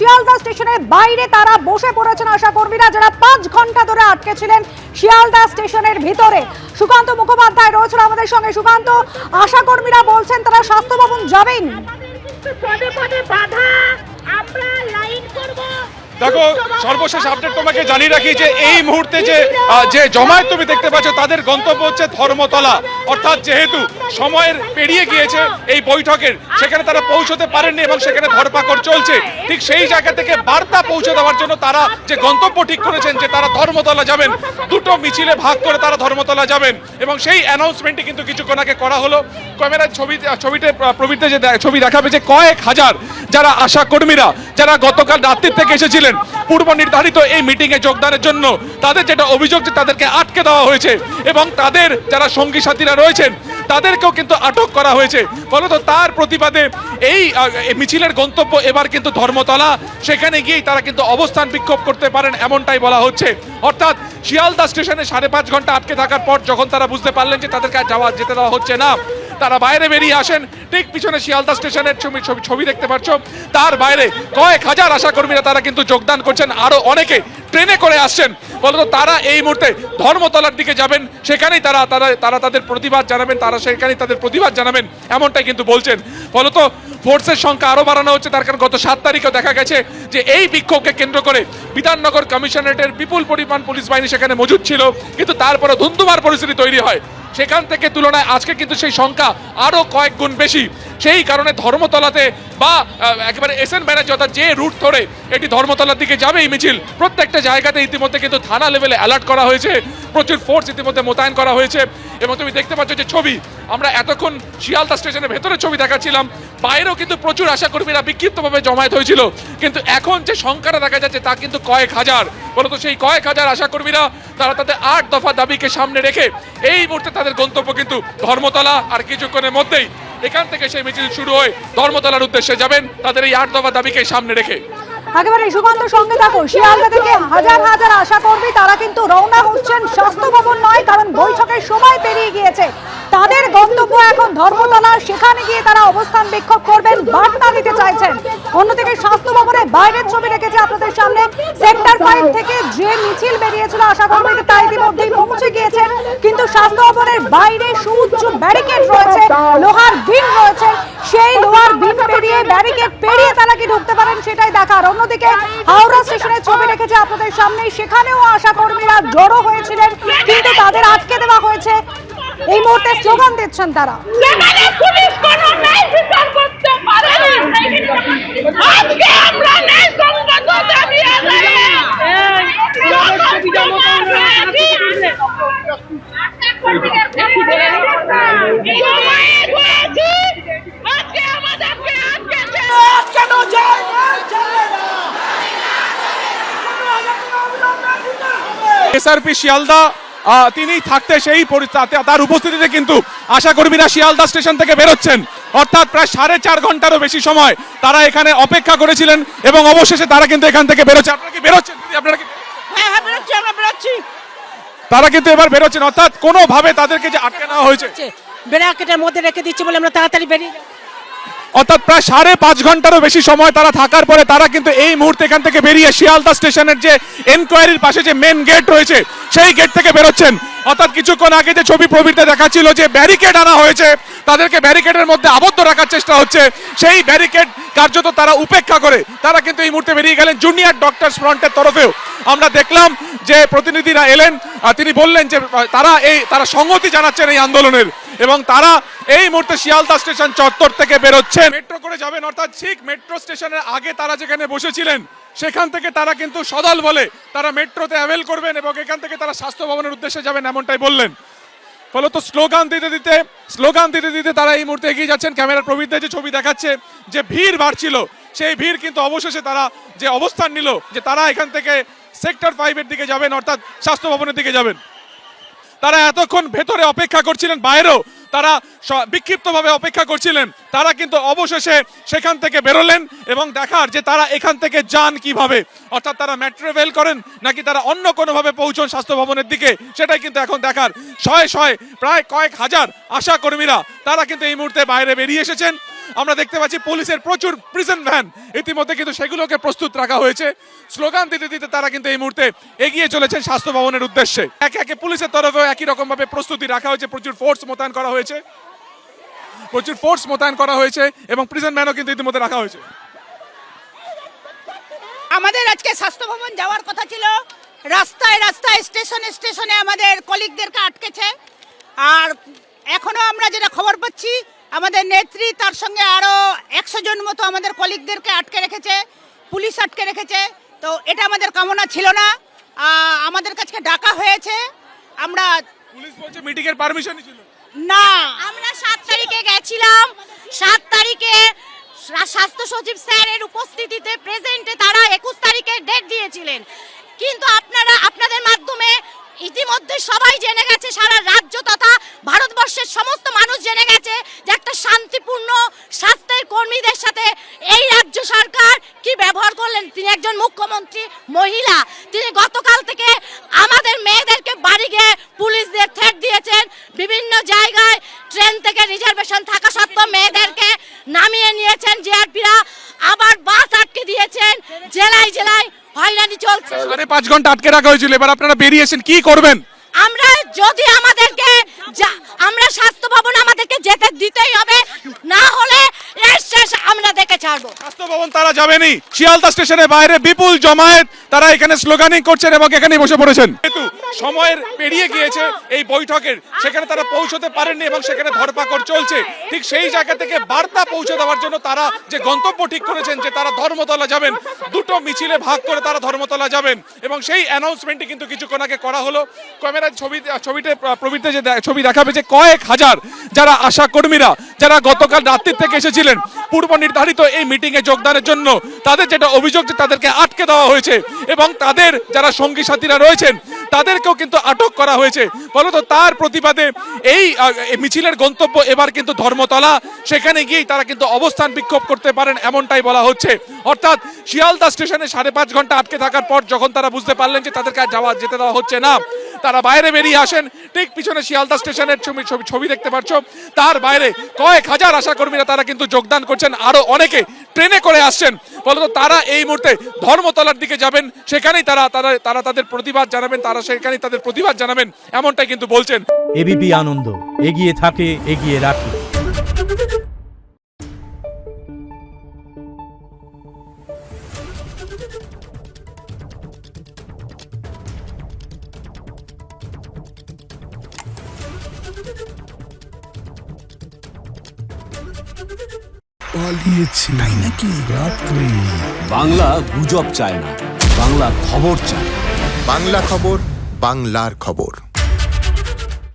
শিয়ালদা স্টেশনের বাইরে তারা বসে পড়েছেন আশা কর্মীরা, যারা 5 ঘন্টা ধরে আটকে ছিলেন শিয়ালদা স্টেশনের ভিতরে। সুকান্ত মুখোপাধ্যায় রয়েছেন আমাদের সঙ্গে। সুকান্ত, আশা কর্মীরা বলছেন তারা স্বাস্থ্য ভবন যাবেন। পদে পদে বাধা, আমরা লাইন করব। দেখো, সর্বশেষ আপডেট তোমাকে জানিয়ে রাখি যে এই মুহূর্তে যে জমায়েত তুমি দেখতে পাচ্ছ তাদের গন্তব্য হচ্ছে ধর্মতলা। অর্থাৎ যেহেতু সময়ের পেরিয়ে গিয়েছে এই বৈঠকের, সেখানে তারা পৌঁছতে পারেননি এবং সেখানে ধরপাকড় চলছে। ঠিক সেই জায়গা থেকে বার্তা পৌঁছে দেওয়ার জন্য তারা যে গন্তব্য ঠিক করেছেন যে তারা ধর্মতলা যাবেন, দুটো মিছিলে ভাগ করে তারা ধর্মতলা যাবেন এবং সেই অ্যানাউন্সমেন্টই কিন্তু কিছুক্ষণ আগে করা হলো। ক্যামেরার ছবিতে প্রবৃত্তে যে ছবি দেখাবে যে কয়েক হাজার যারা আশা কর্মীরা যারা গতকাল রাত্রির থেকে এসেছিলেন পূর্ব নির্ধারিত এই মিটিং এ যোগদানের জন্য, তাদের যেটা অভিযোগ যে তাদেরকে আটকে দেওয়া হয়েছে এবং তাদের যারা সঙ্গী সাথীরা রয়েছেন তাদেরকেও কিন্তু আটক করা হয়েছে। ফলত তার প্রতিবাদে এই মিছিলের গন্তব্য এবার কিন্তু ধর্মতলা। সেখানে গিয়েই তারা কিন্তু অবস্থান বিক্ষোভ করতে পারেন এমনটাই বলা হচ্ছে। অর্থাৎ শিয়ালদা স্টেশনে 5.5 ঘন্টা আটকে থাকার পর যখন তারা বুঝতে পারলেন যে তাদেরকে যেতে দেওয়া হচ্ছে না, তারা বাইরে বেরিয়ে আসেন। ঠিক পিছনে শিয়ালদা স্টেশনের ছবি দেখতে পাচ্ছ, তার বাইরে কয়েক হাজার আশা কর্মীরা তারা কিন্তু যোগদান করছেন। আরো অনেকে ট্রেনে করে আসছেন। বলতো তারা এই মুহূর্তে ধর্মতলার দিকে যাবেন, সেখানেই তারা তাদের প্রতিবাদ জানাবেন, এমনটাই কিন্তু বলছেন। ফলত ফোর্সের সংখ্যা আরো বাড়ানো হচ্ছে, তার কারণ গত 7 তারিখেও দেখা গেছে যে এই বিক্ষোভকে কেন্দ্র করে বিধাননগর কমিশনারেটের বিপুল পরিমাণ পুলিশ বাহিনী সেখানে মজুদ ছিল, কিন্তু তারপরে ধুন্ধুমার পরিস্থিতি তৈরি হয়। সেখান থেকে তুলনায় আজকে কিন্তু সেই সংখ্যা আরো কয়েক গুণ বেশি। সেই কারণে ধর্মতলাতে বা একেবারে এসএন ব্যানার্জি অর্থাৎ যে রুট ধরে এটি ধর্মতলার দিকে যাবে এই মিছিল, প্রত্যেকটা জায়গাতে ইতিমধ্যে কিন্তু থানা লেভেলে অ্যালার্ট করা হয়েছে, প্রচুর ফোর্স ইতিমধ্যে মোতায়েন করা হয়েছে। এবং তুমি দেখতে পাচ্ছ যে ছবি, আমরা এতক্ষণ শিয়ালদা স্টেশনের ভেতরে ছবি দেখাচ্ছিলাম, বাইরেও কিন্তু প্রচুর আশাকর্মীরা বিক্ষিপ্তভাবে জমায়েত হয়েছিল, কিন্তু এখন যে সংখ্যাটা দেখা যাচ্ছে তা কিন্তু কয়েক হাজার। বলতো সেই কয়েক হাজার আশাকর্মীরা তারা তাদের 8 দফা দাবিকে সামনে রেখে এই মুহূর্তে তাদের গন্তব্য কিন্তু ধর্মতলা। আর কিছুক্ষণের মধ্যেই এখান থেকে সেই মিছিল শুরু হয়ে ধর্মতলার উদ্দেশ্যে যাবেন তাদের এই 8 দফা দাবিকে সামনে রেখে। একেবারে সুকান্ত সঙ্গে থাকো। শিয়ালদা থেকে হাজার হাজার আশা কর্মী তারা কিন্তু রওনা হচ্ছেন স্বাস্থ্য ভবন নয়, কারণ বৈঠকের সময় পেরিয়ে গিয়েছে। তাদের গন্তব্য এখন ধর্মতলা, সেখানে গিয়ে তারা অবস্থান বিক্ষোভ করবেন, বার্তা দিতে চাইছেন। অন্যদিকে স্বাস্থ্য ভবনের বাইরের ছবি রেখেছে আপনাদের সামনে। সেক্টর 5 থেকে যে মিছিল বেরিয়েছিল আশা কর্মীদের তা ইতিমধ্যেই পৌঁছে গিয়েছে, কিন্তু স্বাস্থ্য ভবনের বাইরে সুউচ্চ ব্যারিকেড রয়েছে, লোহার বিম রয়েছে। সেই লোহার বিম পেরিয়ে, ব্যারিকেড পেরিয়ে তারা কি ঢুকতে পারেন সেটাই দেখার। অন্যদিকে হাওড়া স্টেশনের ছবি রেখেছে আপনাদের সামনে, সেখানেও আশা কর্মীরা জড়ো হয়েছিলেন, কিন্তু তাদের আটকে দেওয়া হয়েছে। এই মুহূর্তে স্লোগান দিচ্ছেন তারা। পুলিশ কোনো ন্যায় বিচার করতে পারে না। আজকে আমরা ন্যায় সঙ্গত দাবি আদায়ে এসআরপি শিয়ালদা তিনি থাকতে সেই তার উপস্থিতিতে কিন্তু আশা কর্মীরা শিয়ালদা স্টেশন থেকে বেরোচ্ছেন। অর্থাৎ প্রায় 4.5 ঘন্টারও বেশি সময় তারা এখানে অপেক্ষা করেছিলেন এবং অবশেষে তারা কিন্তু এখান থেকে বেরোচ্ছে। আপনারা কি বেরোচ্ছেন? আপনারা কি? হ্যাঁ, বেরোচ্ছি, আমরা বেরোচ্ছি। তারা কিন্তু এবার বেরোচ্ছেন, অর্থাৎ কোনোভাবে তাদেরকে যে আটকে নেওয়া হয়েছে, ব্র্যাকেটের মধ্যে রেখে দিচ্ছি বলে আমরা তাড়াতাড়ি বেরিয়ে যাব। অর্থাৎ প্রায় 5.5 ঘন্টারও বেশি সময় তারা থাকার পরে তারা কিন্তু এই মুহূর্তে এখান থেকে বেরিয়ে শিয়ালদা স্টেশনের যে এনকোয়ারির পাশে যে মেন গেট রয়েছে সেই গেট থেকে বেরোচ্ছেন। অর্থাৎ কিছুক্ষণ আগে যে ছবি প্রবৃত্তে দেখাচ্ছিল যে ব্যারিকেড আনা হয়েছে, তাদেরকে ব্যারিকেডের মধ্যে আবদ্ধ রাখার চেষ্টা হচ্ছে, সেই ব্যারিকেড কার্যত তারা উপেক্ষা করে তারা কিন্তু এই মুহূর্তে বেরিয়ে গেলেন। জুনিয়র ডক্টরস ফ্রন্টের তরফেও আমরা দেখলাম যে প্রতিনিধিরা এলেন, তিনি বললেন যে তারা সংহতি জানাচ্ছেন এই আন্দোলনের এবং তারা এই মুহূর্তে শিয়ালদা স্টেশন চত্বর থেকে বেরোচ্ছেন। মেট্রো করে যাবেন, অর্থাৎ ঠিক মেট্রো স্টেশনের আগে তারা যেখানে বসেছিলেন সেখান থেকে তারা কিন্তু সদল বলে তারা মেট্রোতে অ্যাভেল করবেন এবং এখান থেকে তারা স্বাস্থ্য ভবনের উদ্দেশ্যে যাবেন এমনটাই বললেন। ফলত স্লোগান দিতে দিতে তারা এই মুহূর্তে এগিয়ে যাচ্ছেন। ক্যামেরার প্রবৃদ্ধি যে ছবি দেখাচ্ছে যে ভিড় বাড়ছিল, সেই ভিড় কিন্তু অবশেষে তারা যে অবস্থান নিল যে তারা এখান থেকে সেক্টর 5 এর দিকে যাবেন, অর্থাৎ স্বাস্থ্য ভবনের দিকে যাবেন। তারা এতক্ষণ ভেতরে অপেক্ষা করছিলেন, বাইরেও তারা বিক্ষিপ্তভাবে অপেক্ষা করছিলেন, তারা কিন্তু অবশেষে সেখান থেকে বেরোলেন এবং দেখার যে তারা এখান থেকে যান কিভাবে, অর্থাৎ তারা মেট্রো রেল করেন নাকি তারা অন্য কোনোভাবে পৌঁছন স্বাস্থ্য ভবনের দিকে, সেটাই কিন্তু এখন দেখার। শয়ে শয়ে প্রায় কয়েক হাজার আশা কর্মীরা তারা কিন্তু এই মুহূর্তে বাইরে বেরিয়ে এসেছেন। আমরা দেখতে পাচ্ছি পুলিশের প্রচুর প্রিজন ভ্যান, ইতিমধ্যে কিন্তু সেগুলোকে প্রস্তুত রাখা হয়েছে। স্লোগান দিতে দিতে তারা কিন্তু এই মুহূর্তে এগিয়ে চলেছেন স্বাস্থ্য ভবনের উদ্দেশ্যে। একে একে পুলিশের তরফেও একই রকম ভাবে প্রস্তুতি রাখা হয়েছে, প্রচুর ফোর্স মোতায়েন করা হয়েছে এবং প্রিজন ভ্যানও কিন্তু ইতিমধ্যে রাখা হয়েছে। আমাদের আজকে স্বাস্থ্য ভবন যাওয়ার কথা ছিল, রাস্তায় রাস্তায় স্টেশনে স্টেশনে আমাদের কলিগদেরকে আটকেছে। আর এখনো আমরা যেটা খবর পাচ্ছি, আমাদের নেত্রী তার সঙ্গে আরো 100 জন মতো আমাদের কলিগদেরকে আটকে রেখেছে, পুলিশ আটকে রেখেছে। তো এটা আমাদের কামনা ছিল না, আমাদের কাছে ডাকা হয়েছে। আমরা পুলিশ বলছে মিটিং এর পারমিশন ছিল না, আমরা 7 তারিখে গেছিলাম। 7 তারিখে স্বাস্থ্য সচিব স্যারের উপস্থিতিতে প্রেজেন্টে তারা 21 তারিখে ডেট দিয়েছিলেন, কিন্তু আপনাদের মাধ্যমে ইতিমধ্যে সবাই জেনে গেছে, সারা রাজ্য তথা ভারতবর্ষের সমস্ত মানুষ জেনে গেছে যে একটা শান্তিপূর্ণ স্বাস্থ্যের কর্মীদের সাথে এই রাজ্য সরকার কি ব্যবহার করলেন। তিনি একজন মুখ্যমন্ত্রী মহিলা, তিনি গতকাল থেকে আমাদের মেয়েদেরকে বাড়ি গিয়ে পুলিশদের থ্রেট দিয়েছেন। বিভিন্ন জায়গায় ট্রেন থেকে রিজার্ভেশন থাকা সত্ত্বেও মেয়েদেরকে নামিয়ে নিয়েছেন জিআরপিরা, আবার বাস আটকে দিয়েছেন। জেলায় জেলায় হয়রানি চলছে। 5.5 ঘন্টা আটকে রাখা হয়েছিল, এবার আপনারা বেরিয়েছেন, কি করবেন? আমরা যদি আমরা স্বাস্থ্য ভবন আমাদেরকে যেতে দিতেই হবে, না হলে এর শেষ আমরা দেখে ছাড়বো। স্বাস্থ্য ভবন তারা যাবেনি। শিয়ালদা স্টেশনের বাইরে বিপুল জমায়েত, তারা এখানে স্লোগানিং করছেন এবং এখানেই বসে পড়েছেন। কিন্তু সময়ের পেরিয়ে গিয়েছে এই বৈঠকের, সেখানে তারা পৌঁছতে পারেননি এবং সেখানে ধরপাকড় চলছে। ঠিক সেই জায়গা থেকে বার্তা পৌঁছে দেওয়ার জন্য তারা যে গন্তব্য ঠিক করেছেন যে তারা ধর্মতলা যাবেন, দুটো মিছিলে ভাগ করে তারা ধর্মতলা যাবেন এবং সেই অ্যানাউন্সমেন্টই কিন্তু কিছুক্ষণ আগে করা হলো। ক্যামেরায় ছবিতে প্রবৃত্তে যে ছবি দেখাবে যে কয়েক হাজার যারা আশা কর্মীরা, যারা গতকাল রাত্রির থেকে এসেছিলেন পূর্ব নির্ধারিত এই মিটিং এ যোগদানের জন্য, তাদের যেটা অভিযোগ যে তাদেরকে আটকে দেওয়া হয়েছে এবং তাদের যারা সঙ্গী সাথীরা রয়েছেন তাদেরকেও কিন্তু আটক করা হয়েছে। ফলত তার প্রতিবাদে এই মিছিলের গন্তব্য এবার কিন্তু ধর্মতলা, সেখানে গিয়েই তারা কিন্তু অবস্থান বিক্ষোভ করতে পারেন এমনটাই বলা হচ্ছে। অর্থাৎ শিয়ালদা স্টেশনে 5.5 ঘন্টা আটকে থাকার পর যখন তারা বুঝতে পারলেন যে তাদেরকে যেতে দেওয়া হচ্ছে না, তারা বাইরে বেরিয়ে আসেন। ঠিক পিছনে শিয়ালদা স্টেশনের ছবি দেখতে পাচ্ছ, তার বাইরে কয়েক হাজার আশা কর্মীরা তারা কিন্তু যোগদান করছেন, আরো অনেকে ট্রেনে করে আসছেন। ফলত তারা এই মুহূর্তে ধর্মতলার দিকে যাবেন, সেখানেই তারা তাদের প্রতিবাদ জানাবেন এমনটাই কিন্তু বলছেন। এবিপি আনন্দ, এগিয়ে থাকে, এগিয়ে রাখে। পালিয়েছে তাই নাকি? রাত্রে বাংলা গুজব চায় না, বাংলা খবর চায়। বাংলা খবর, বাংলার খবর।